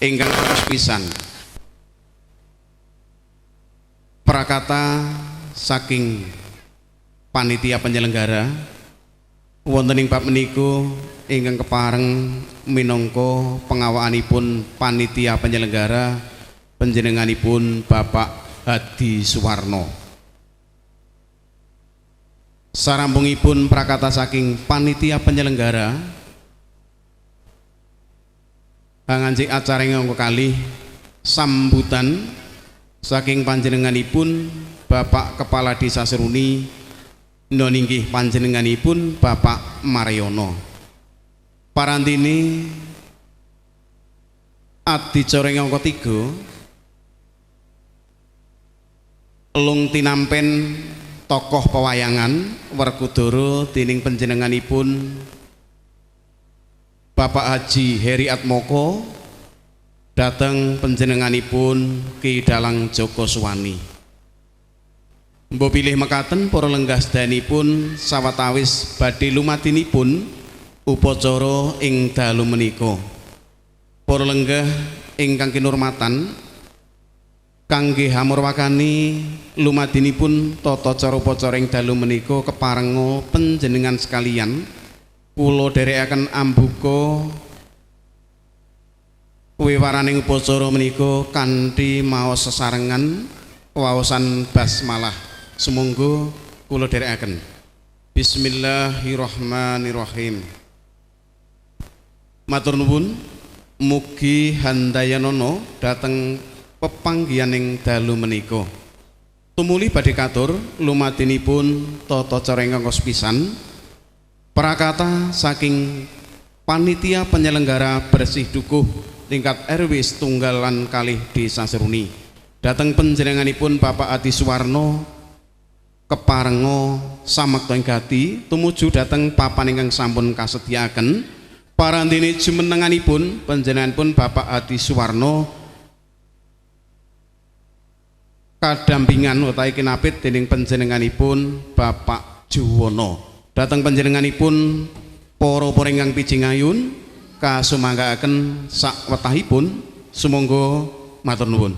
ingkang kados pisan prakata saking panitia penyelenggara wonten ing bab menika ingkang kepareng minangka pengawakanipun panitia penyelenggara panjenenganipun Bapak Hadi Suwarno. Sarambungipun prakata saking panitia penyelenggara panganjik acara ingkang kalih sambutan saking panjenenganipun Bapak Kepala Desa Seruni noningkih panjenenganipun Bapak Mariono. Parantini adicara ingkang ketiga lung tinampen tokoh pewayangan Werkudara dening panjenenganipun Bapak Haji Heri Atmoko dhateng panjenenganipun Ki Dalang Joko Suwani. Mbok pilih mekaten para lenggah sedanipun sawetawis badhe lumadinipun upacara ing dalu menika. Para lenggah ingkang kinurmatan kangge hamurwakani lumadinipun tata cara upacara ing dalu menika keparenga panjenengan sekalian kula dherekaken ambuka wiwaraning upacara menika kanthi maos sesarengan waosan basmalah. Sumangga kula dherekaken. Bismillahirrahmanirrahim. Matur nuwun mugi handayanana dhateng pepanggihaning dalu menika. Tumuli badhe katur lumadinipun tata cara ingkang pisan prakata saking panitia penyelenggara bersih dukuh tingkat RW setunggal lan kalih Desa Seruni dhateng panjenenganipun Bapak Hadi Suwarno keparenga samakta ing gati tumuju dhateng papan ingkang sampun kasedyakaken. Parantine jumenenganipun panjenenganipun Bapak Hadi Suwarno kadampingan utawi kinapit dening panjenenganipun Bapak Juwono dhateng panjenenganipun para ingkang pijingayun kasumanggaken sak wetahipun. Sumangga matur nuwun.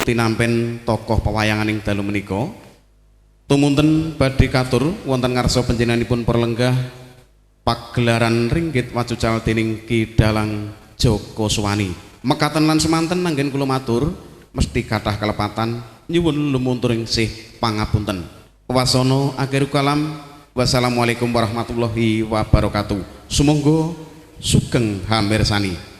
tinampen tokoh pewayangan ing dalu menika. Tumunten badhe katur wonten ngarsa panjenenganipun perlenggah pagelaran ringgit wacucal dening Ki Dalang Joko Suwani. Mekaten lan semanten anggen kula matur mesti kathah kelepatan nyuwun lumunturing sih pangapunten. Wasana akhiru kalam. Wassalamualaikum warahmatullahi wabarakatuh. Sumangga sugeng hamirsani.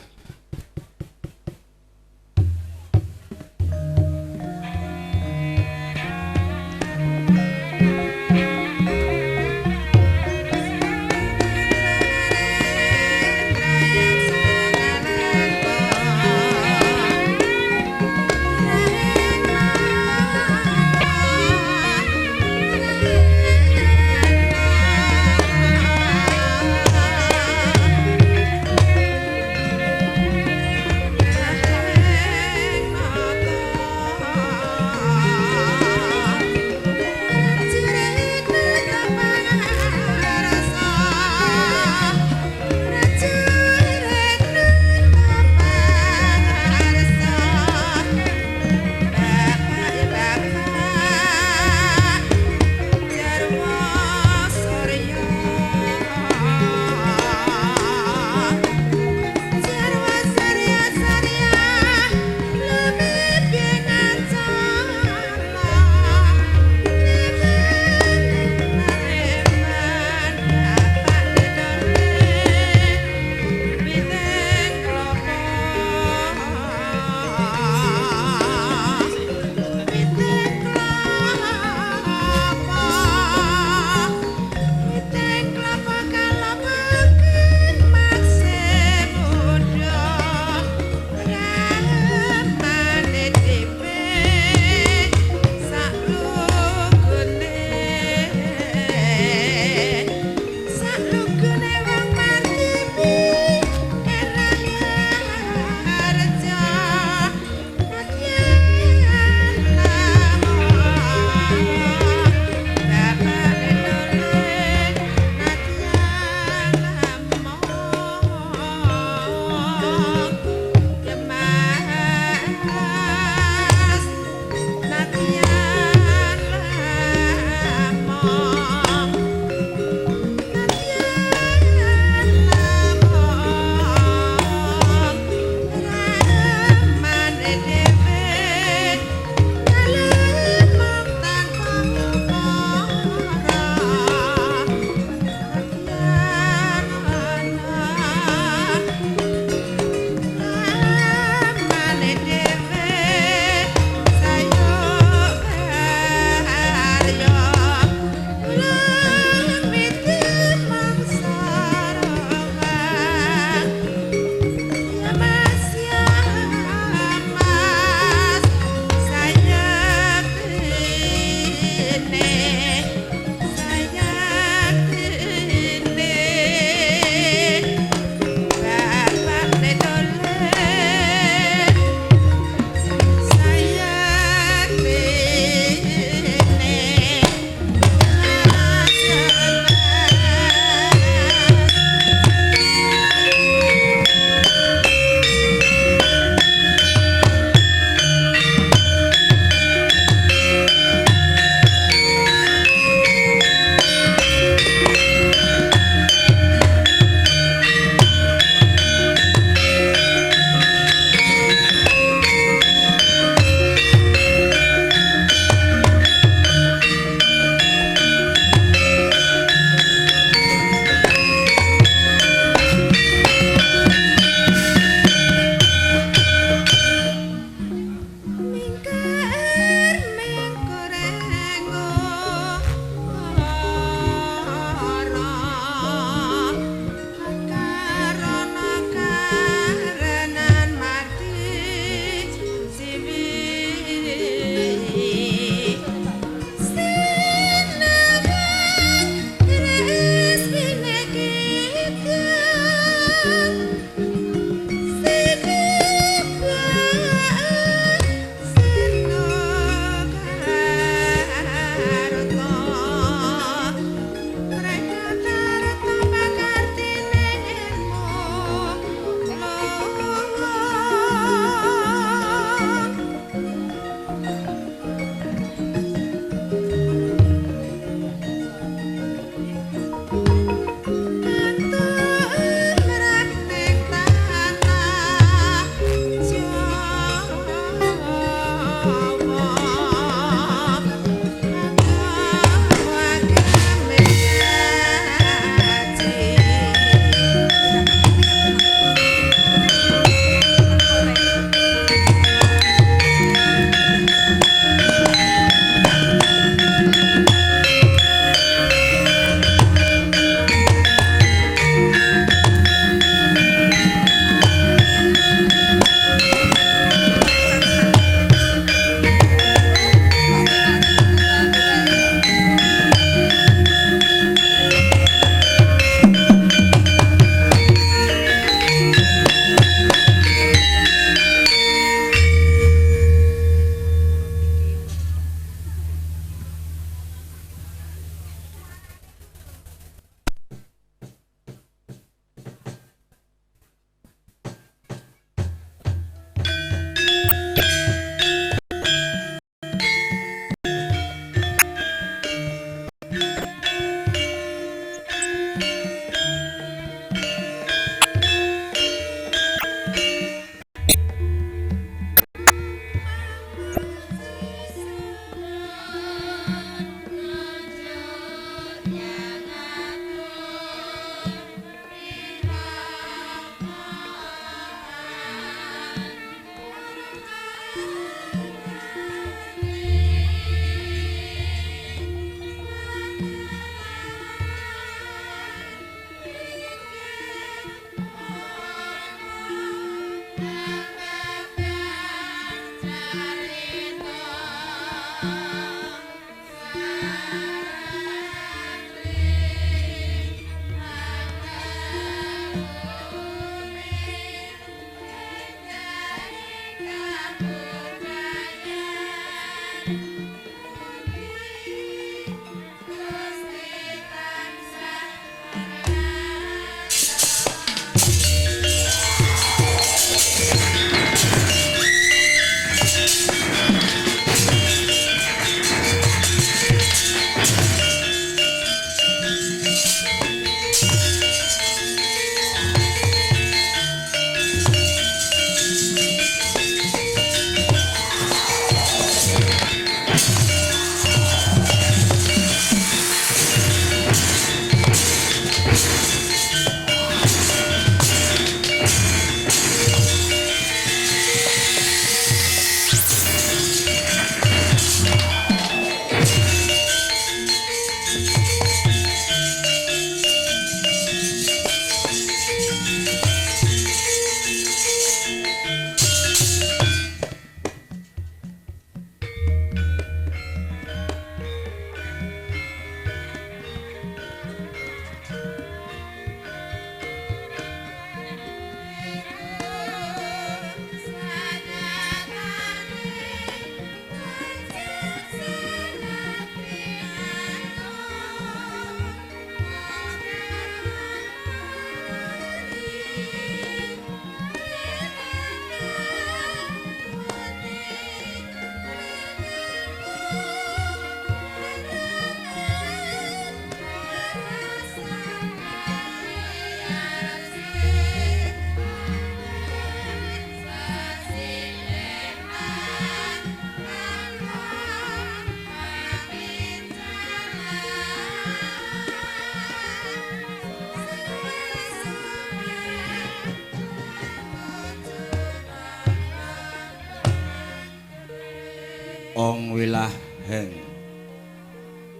ong wilaheng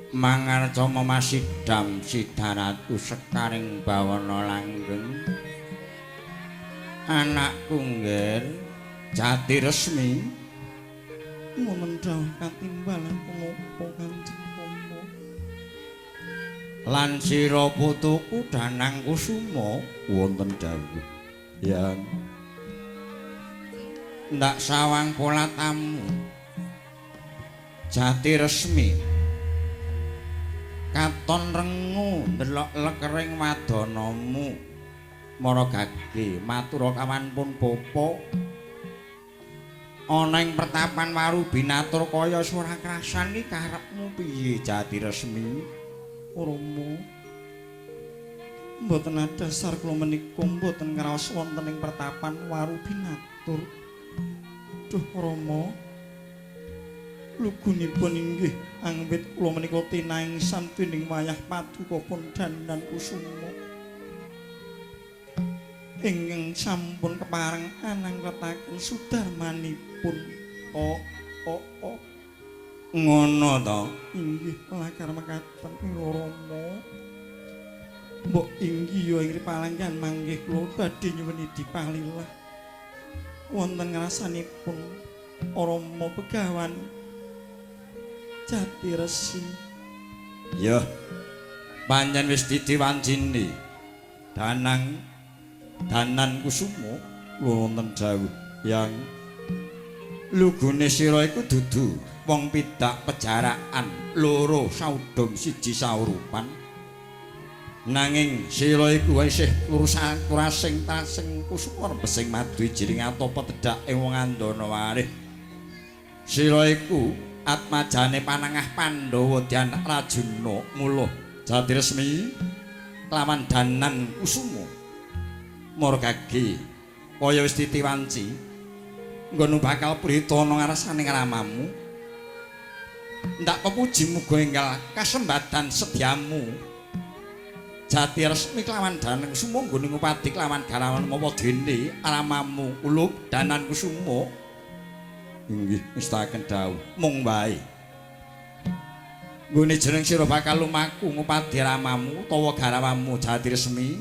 mangarca memasidam sidaratu sekaring bawana langgeng anakku ngger jati resmi wonten dawuh katimbalan punapa Kanjeng Rama lan sira putuku Danang Kusuma wonten dawuh yang ndak sawang pola tamu jati resmi katon rengu ndelok lekering wadanamu mara gage matur kawanpun bapa ana ing pertapan waru binatur kaya swara krasan iki karepmu piye jati resmi Rama mboten adhasar kula menika mboten ngraos wonten ing pertapan waru binatur duh Rama lugunipun inggih anggit kula menika tinaingsan dening wayah paduka pun Danang Kusuma ingkang sampun kepareng anangletaken sudarmanipun ngono to inggih lakar mekaten Rama mbok inggih ya ing palenggan manggih kula badhe nyuwun dipalilah wonten ngrasanipun Rama Begawan Jati Resi. Ya, pancen wis diwanjini. Danan Kusuma wonten dawuh yang lugune sira iku dudu wong pidak pejarakan loro saudom siji saurupan. Nanging sira iku isih kurasing tasing Kusuma besing madu jiring atapa tedhak ing wong andana warih. Sira iku atmajane panangah Pandhawa Dyan Rajuna mula jati resmi lawan Danan Kusuma margage kaya wis ditiwanci nggono bakal prita ana ngarsaning ramamu ndak pepuji muga enggal kasembatan sediamu jati resmi kelawan daneng sumangga ning upadi kelawan garawan mawa dene ramamu ulup danan kusuma inggih ngestaken dawuh mung wae nggone jeneng sira bakal lumaku ngupadi ramamu utawa garawamu jati resmi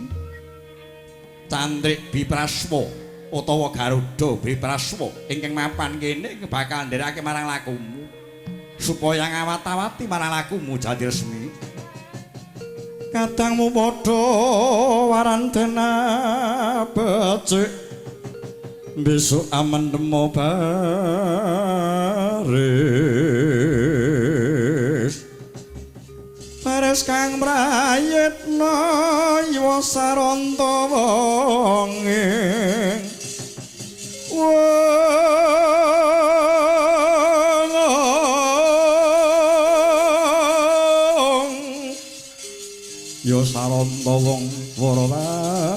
Candrik Bipraswa utawa Garuda Bipraswa ingkang mapan kene bakal ndereke marang lakumu supaya ngawat-awati marang lakumu jati resmi kadangmu padha warantena becik besok amendemo baris baris kang mrayitna yuwa saranta wonging ya saranta wong warawati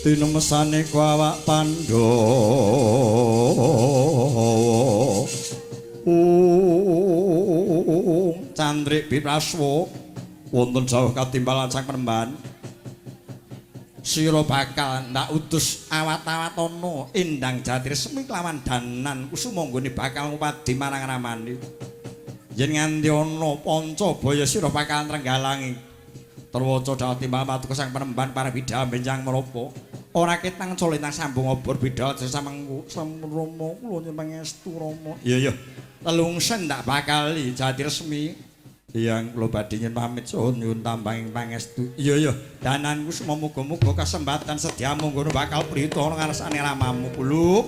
tinemesane ku awak Pandhawa Candrik Bipraswa wonten jauh katimbalan sang Penemban sira bakal ndak utus awat-awatono Endang Jati Resmi kelawan danan kusuma nggone bakal ngupadi marang ramane yen nganti ana panca baya sira bakal trenggalangi terwaca dawuh timbalan patuko sang Penemban para bidhal benjang menapa ora ketang colintang sambung obor bidhal samengku samromo kula nyuwun pangestu Rama iya lelungsen ndak bakal Jati Resmi yang kula badhe nyuwun pamit saha nyuwun tambahing pangestu iya dananku semua muga-muga kesempatan sediamu ngono bakal prita ana ngarsane ramamu Puluk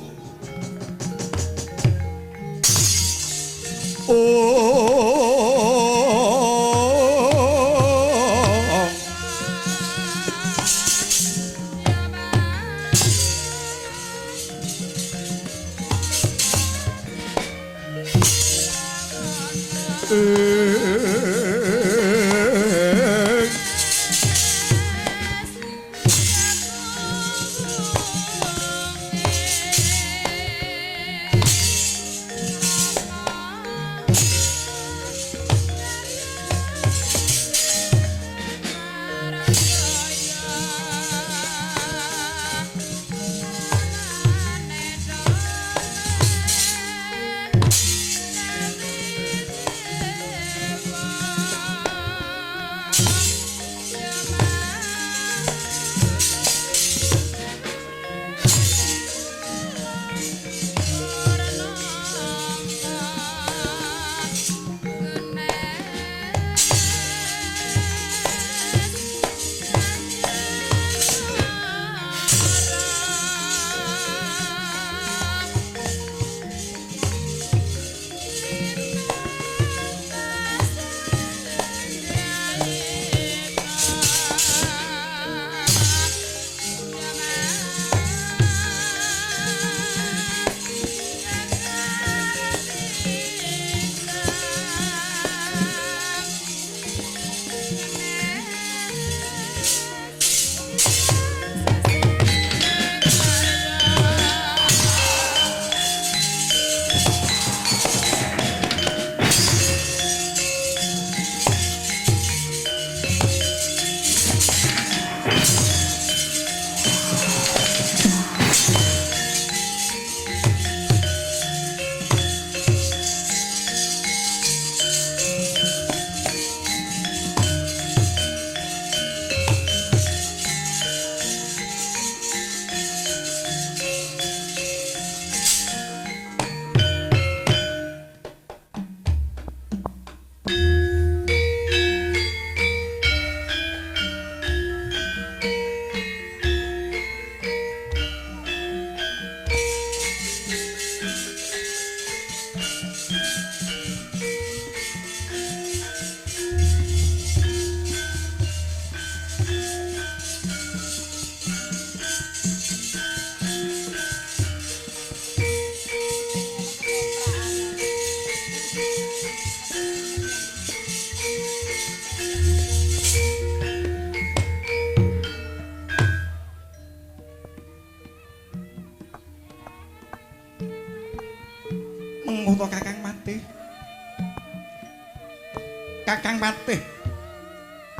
Kakang Patih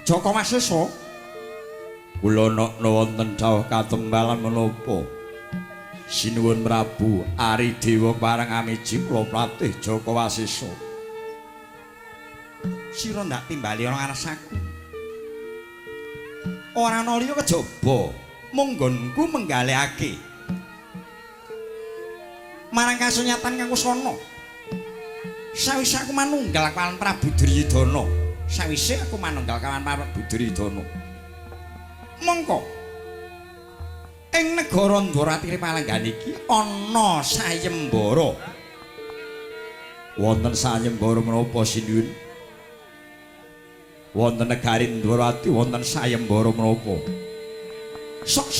Jaka Wasesa kula nekna wonten dawuh katembalan menapa sinuwun Prabu Ari Dewa parang amiji kula Patih Jaka Wasesa sira ndak timbali ana ngarsaku ora ana liya kejaba mung nggonku menggalihake marang kasunyatan kang kusana sawise aku manunggal kawan Prabu Duryudana sawise aku manunggal kawan Prabu Duryudana mongko ing negara Ndwaratiri Palenggan iki ana sayembara wonten sayembara menapa sinuwun wonten negari Ndwarati wonten sayembara menapa sok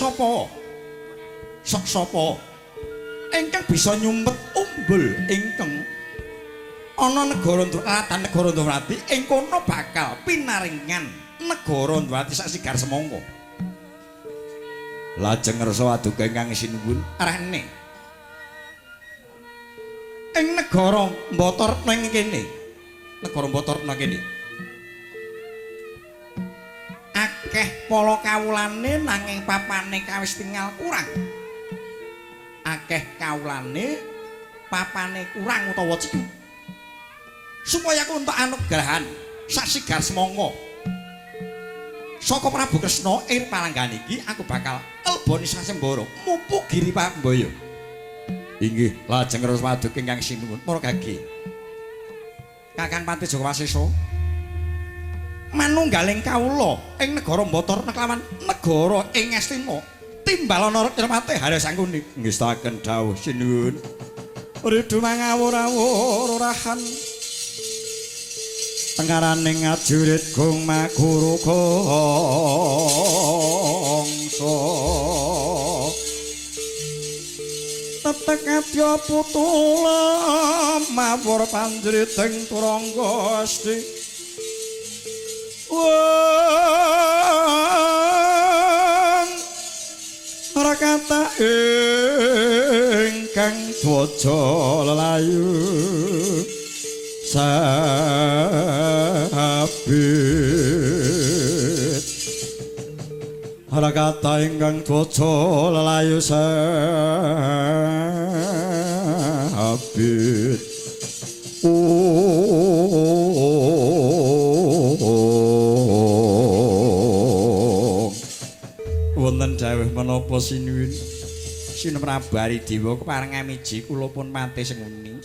sapa ingkang bisa nyumpet umbul ingkang ana negara Ndwarati ing kono bakal pinaringan negara Ndwarati sak sigar semangka lajeng ngersa waduka ingkang sinuwun arane ing negara Mbatarna ing kene negara Mbatarna kene akeh para kawulane nanging papane kawis tinggal kurang akeh kawulane papane kurang utawa cedhak supaya aku entuk anugrahan sasigar semangka saka Prabu Kresna ing Palenggan iki aku bakal elboni sasembara mupu Giri Pambaya inggih lajeng terus waduka ingkang sinuwun para gage Kakang Patih Jaka Wasesa manunggaling kawula ing negara Mbatarna kelawan negara ing Astina timbal ana Patih Hari Sangkuni ngestaken dawuh sinuwun ridu mangawur-awur orahan tengaraning ajurit gung maguru gongso tetek adya putula mawur panjriting turangga asti wong rakata ingkang dwaja lelayu sabit rakata ingkang dwaja lelayu sabit wonten dawuh menapa sinuwun Sinuwun Prabu Ari Dewa kepareng amiji kula pun Patih Senguni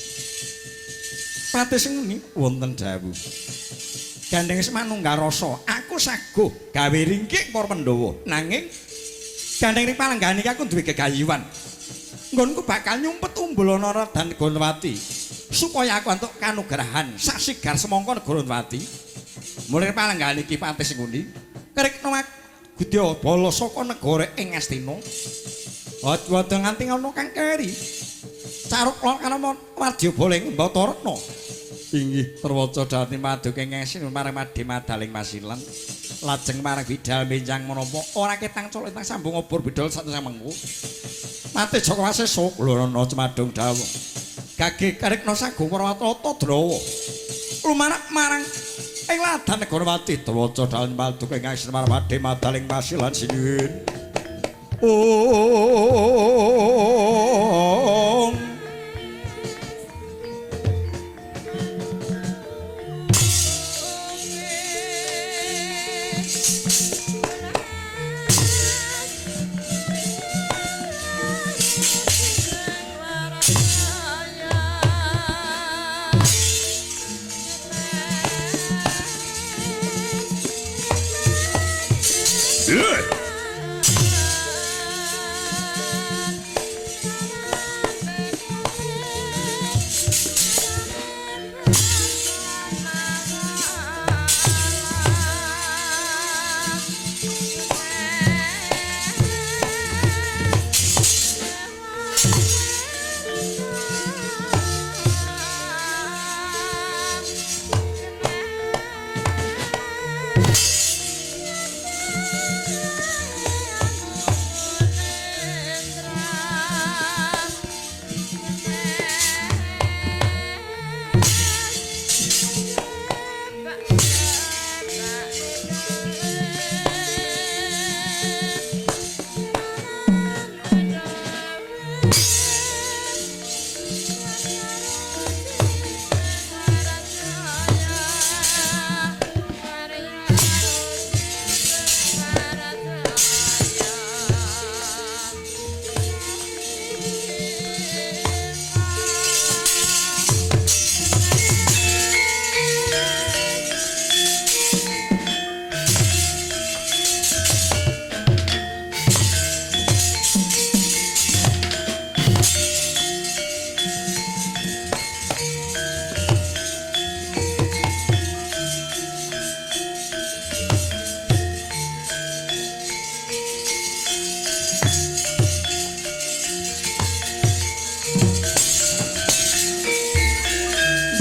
Patih Senguni wonten dawuh gandeng semanunggal rasa aku saguh gawe ringkik para Pandhawa nanging gandeng ring Palenggan iki aku duwe gegayuhan nggonku bakal nyumpet umbul ana dan Gonwati supaya aku entuk kanugrahan sasigar semangka negara Ndwarati mulih Palenggan iki Patih Senguni krikna Gudya bala saka negara ing Astina aja nganti ana kang keri caruk kana Wadyabala ing Mbatarna inggih terwaca dhateng paduka ing Sinuwun marang Madhe Madaling Masilan lajeng marang bidal benjang menapa ora ketang colentang sambung obor bidal satu samengku Patih Jaka Wasesa kula ana cemadung dawuh gage karikna sagung Parwata Drawa lumarak marang ing ladan Negrawati terwaca dhateng paduka ing Sinuwun marang Madhe Madaling Masilan sinuwun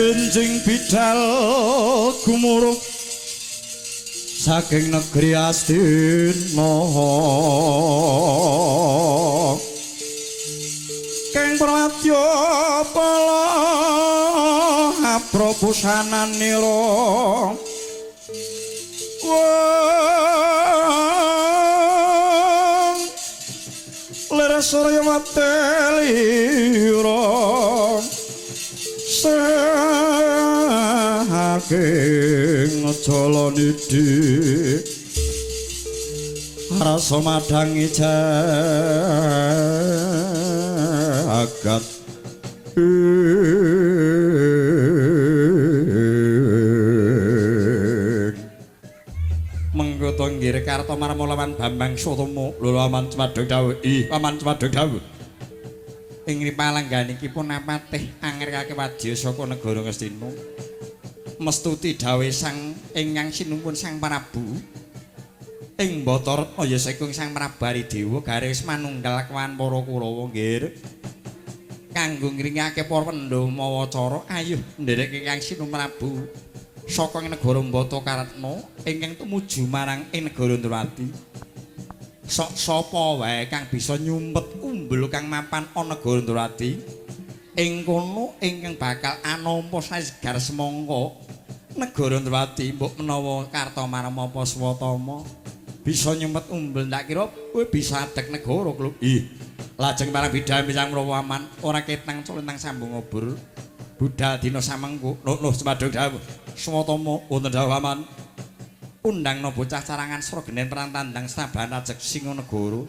benjing bidal gumuruk saking negeri Astina keng pratya pala aprobusananira wong lir surya matelira saking jalanidi rasa madangi jagat mengko nggir karta marmolawan Bambang Sutomo lho aman cemadhog dawuh aman cemadhog dawuh ing ripalanggan iki pun apatih anggerake wadya saka negara Ngastina mestuti dawuh sang ingkang sinumpun Sang Prabu ing Bataratna ya saking Sang Prabu Haridewa garis manunggal kawan para Kurawa nggih kanggo ngringake para pendhawa mawacara ayuh nderek ingkang sinumpun Prabu saka negara Bataratna ingkang tumuju marang ing negara Ndrawati sok sapa wae kang bisa nyumpet umbul kang mapan ana negara Ndrawati ing kono ingkang bakal anampa sasegar semangka negara Ndrawati mbok menawa Kartamarma apa Swatama bisa nyumpet umbul ndak kira kowe bisa adeg negara klub lajeng para bidhami sang Prawaman ora ketang colentang sambung obor budal dina samengko nuh semadhog dawuh Swatama wonten dawuh aman undangna bocah carangan srogenen perang tandang saban ajeg singa negara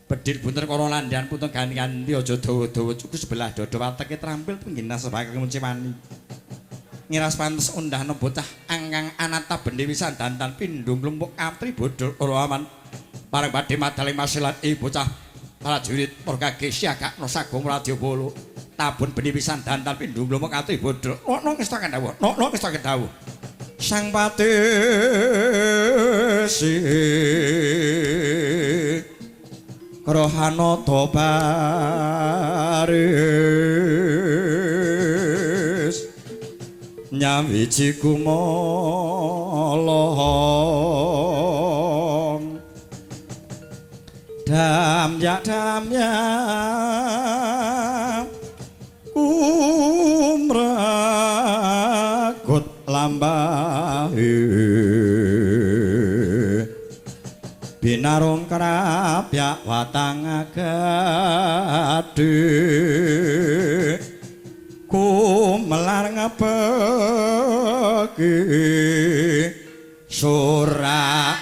bedhit bunter karo landhan putung ganti aja dawa-dawa cukup sebelah dada wateke trampil penggina sebagai muncimani ngiras pantes undahna bocah angkang anata bendi wisan dandan pindung mlumpuk atri bodol ora aman pareng badhe madaling masilan bocah prajurit Porkage siagak no sagung Radyabala tabun bendi wisan dandan pindung mlumpuk atri bodol ono ngestaken dawuh ono ngestaken dawuh Sang Patih Rohanata baris nyawiji kumala damyak umragut lambahe binarung krapyak watang gadhe kumelar ngepeki suraego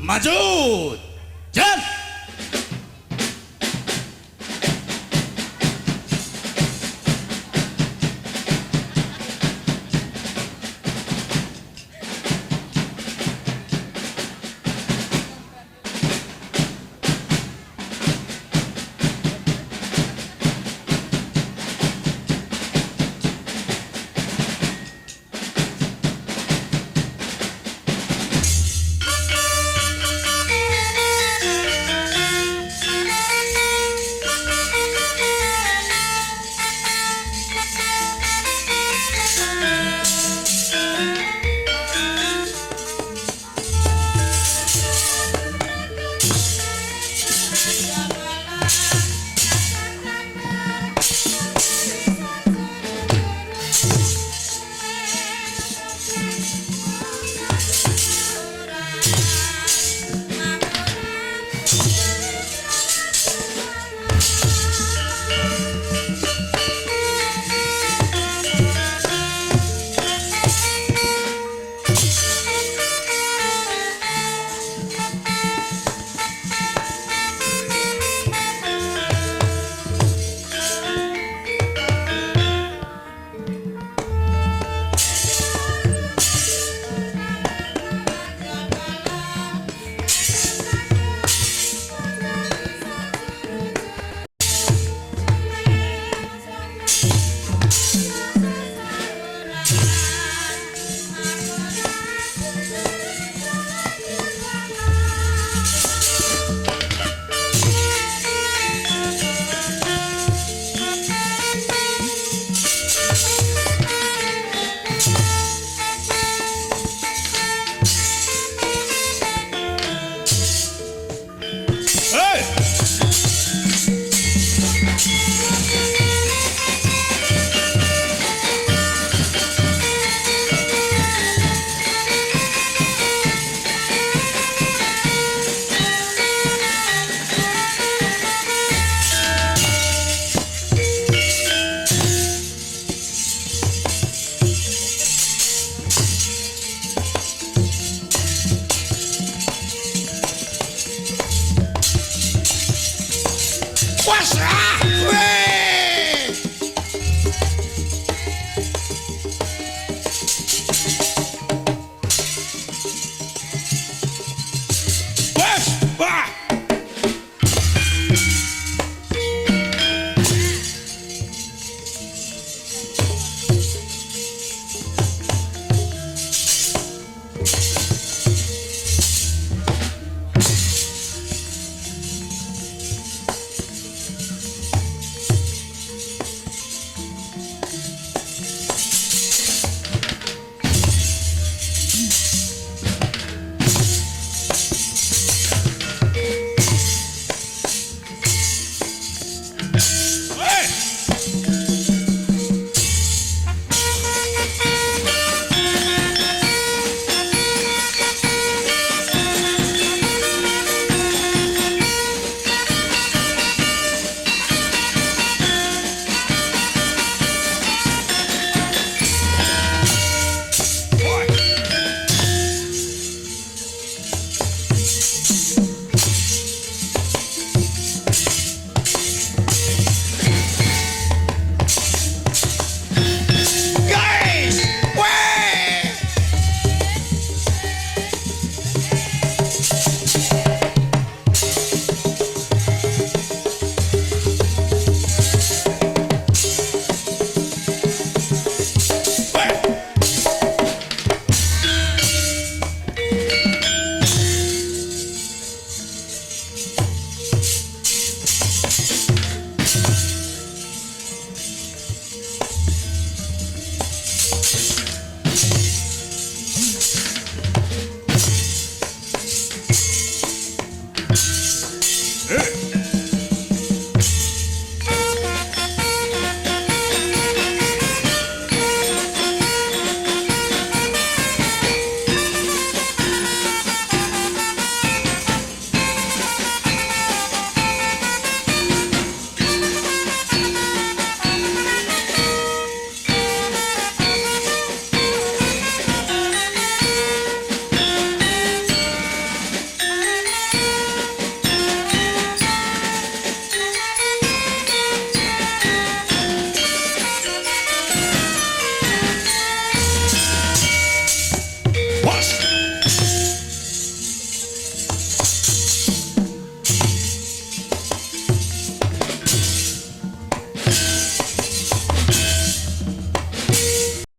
Maju! Jan!